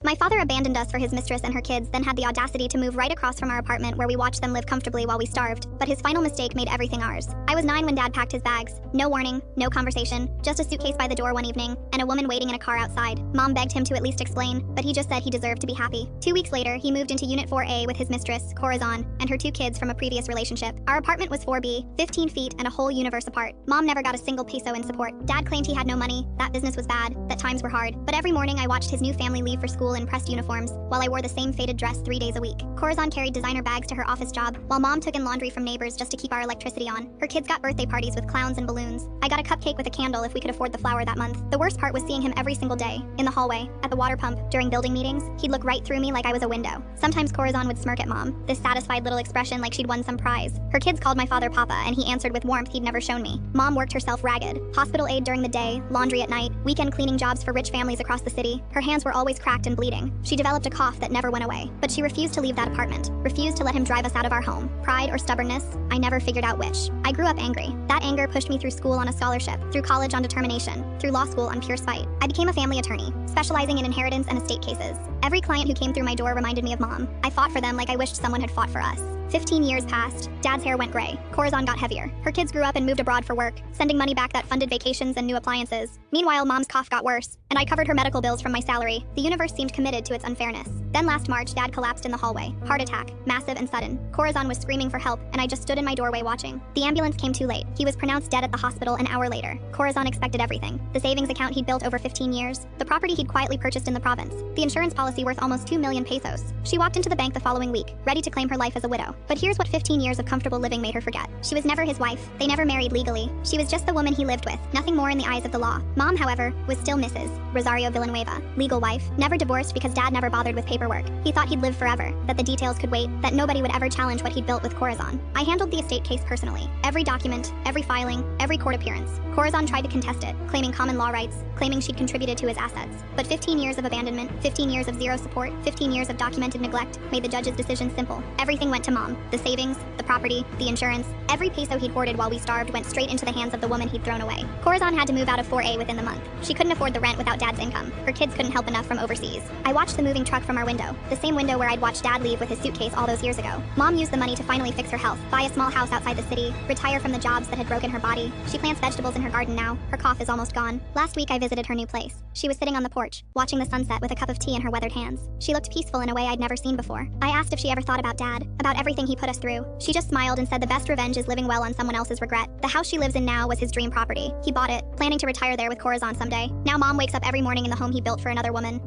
My father abandoned us for his mistress and her kids, then had the audacity to move right across from our apartment where we watched them live comfortably while we starved, but his final mistake made everything ours. I was 9 when Dad packed his bags. No warning, no conversation, just a suitcase by the door one evening, and a woman waiting in a car outside. Mom begged him to at least explain, but he just said he deserved to be happy. 2 weeks later, he moved into Unit 4A with his mistress, Corazon, and her 2 kids from a previous relationship. Our apartment was 4B, 15 feet and a whole universe apart. Mom never got a single peso in support. Dad claimed he had no money, that business was bad, that times were hard, but every morning I watched his new family leave for school in pressed uniforms, while I wore the same faded dress 3 days a week. Corazon carried designer bags to her office job, while Mom took in laundry from neighbors just to keep our electricity on. Her kids got birthday parties with clowns and balloons. I got a cupcake with a candle if we could afford the flour that month. The worst part was seeing him every single day, in the hallway, at the water pump, during building meetings. He'd look right through me like I was a window. Sometimes Corazon would smirk at Mom, this satisfied little expression like she'd won some prize. Her kids called my father Papa, and he answered with warmth he'd never shown me. Mom worked herself ragged. Hospital aid during the day, laundry at night, weekend cleaning jobs for rich families across the city. Her hands were always cracked and bleeding. She developed a cough that never went away. But she refused to leave that apartment, refused to let him drive us out of our home. Pride or stubbornness, I never figured out which. I grew up angry. That anger pushed me through school on a scholarship, through college on determination, through law school on pure spite. I became a family attorney, specializing in inheritance and estate cases. Every client who came through my door reminded me of Mom. I fought for them like I wished someone had fought for us. 15 years passed. Dad's hair went gray. Corazon got heavier. Her kids grew up and moved abroad for work, sending money back that funded vacations and new appliances. Meanwhile, Mom's cough got worse, and I covered her medical bills from my salary. The universe seemed committed to its unfairness. Then last March, Dad collapsed in the hallway. Heart attack, massive and sudden. Corazon was screaming for help, and I just stood in my doorway watching. The ambulance came too late. He was pronounced dead at the hospital an hour later. Corazon expected everything. The savings account he'd built over 15 years, the property he'd quietly purchased in the province, the insurance policy worth almost 2 million pesos. She walked into the bank the following week, ready to claim her life as a widow. But here's what 15 years of comfortable living made her forget. She was never his wife. They never married legally. She was just the woman he lived with, nothing more in the eyes of the law. Mom, however, was still Mrs. Rosario Villanueva, legal wife, never divorced because Dad never bothered with paperwork. He thought he'd live forever, that the details could wait, that nobody would ever challenge what he'd built with Corazon. I handled the estate case personally. Every document, every filing, every court appearance. Corazon tried to contest it, claiming common law rights, claiming she'd contributed to his assets. But 15 years of abandonment, 15 years of zero support, 15 years of documented neglect made the judge's decision simple. Everything went to Mom. The savings, the property, the insurance, every peso he'd hoarded while we starved went straight into the hands of the woman he'd thrown away. Corazon had to move out of 4A within the month. She couldn't afford the rent without Dad's income. Her kids couldn't help enough from overseas. I watched the moving truck from our window, the same window where I'd watched Dad leave with his suitcase all those years ago. Mom used the money to finally fix her health, buy a small house outside the city, retire from the jobs that had broken her body. She plants vegetables in her garden now. Her cough is almost gone. Last week I visited her new place. She was sitting on the porch, watching the sunset with a cup of tea in her weathered hands. She looked peaceful in a way I'd never seen before. I asked if she ever thought about Dad, about everything he put us through. She just smiled and said the best revenge is living well on someone else's regret. The house she lives in now was his dream property. He bought it, planning to retire there with Corazon someday. Now Mom wakes up every morning in the home he built for another woman.